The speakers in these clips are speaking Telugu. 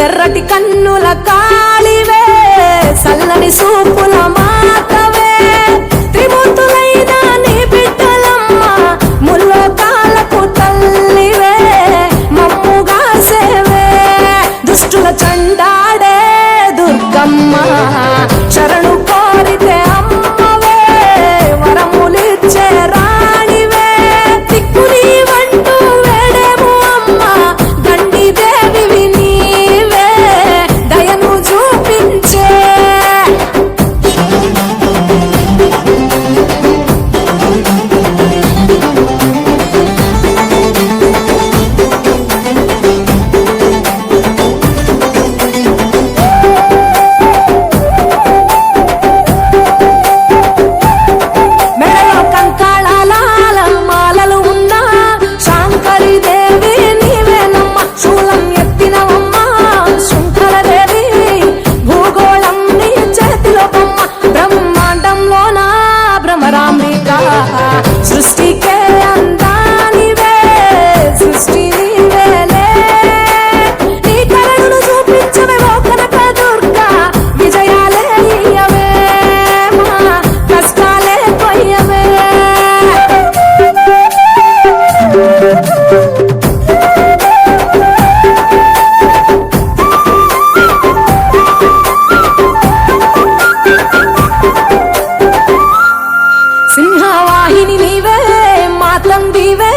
ఎర్రటి కన్నుల కాళివే సల్లని సూపుల మాతవే త్రిమూర్తులైన నీ బిడ్డలమ్మ ముల్లోకాలకు తల్లివే మమ్ముగా సేవే దుష్టుల చండాడే దుర్గమ్మ శరణు కోరితే అమ్మవే వరములిచ్చే రాణివే దిక్కు నీవంటూ వేడేము అమ్మ దండి దేవివి నీవే దయను చూపించే మెడలో కంకాళాల మాలలు ఉన్న శాంకరి దేవి నీవేనమ్మ శూలం ఎత్తినవమ్మ శృంఖలదేవి భూగోళం నీ చేతిలో బొమ్మ బ్రహ్మాండంలోన భ్రమరాంబిక సృష్టికే అందానివే సృష్టి నీవేలే నీ కరుణను చూపించవే ఓ కనక దుర్గా విజయాలే ఇయ్యవే మా కష్టాలే కొయ్యవే సింహవాహిని నీవే మాతంగివే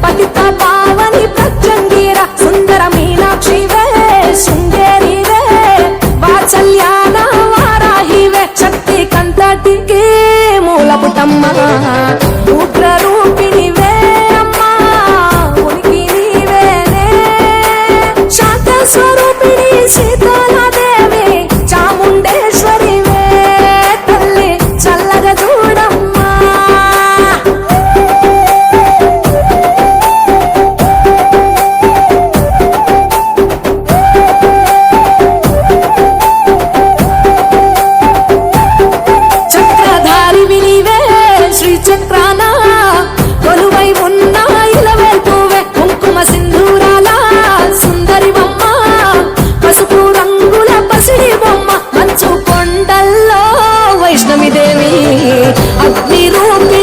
పతిత పావని ప్రత్యంగిర సుందర మీనాక్షివే శృంగేరివే వాత్సల్యాన వారాహివే శక్తి కంతటికి మూలపుటమ్మ ఉగ్ర రూపిణివే అమ్మా ఉనికి నీవేనే శాంత స్వరూపిణి సీతాలాదేవి చాముండేశ్వరివే తల్లి చల్లగా చూడమ్మా చక్రధారివి నీవే శ్రీ చక్రాన కొలువై ఉన్న ఇలవేల్పువే కుంకుమ సింధూరాల సుందరి బొమ్మ పసుపు రంగుల పసిడి బొమ్మ మంచు కొండల్లో వైష్ణవి దేవి అగ్ని రూపి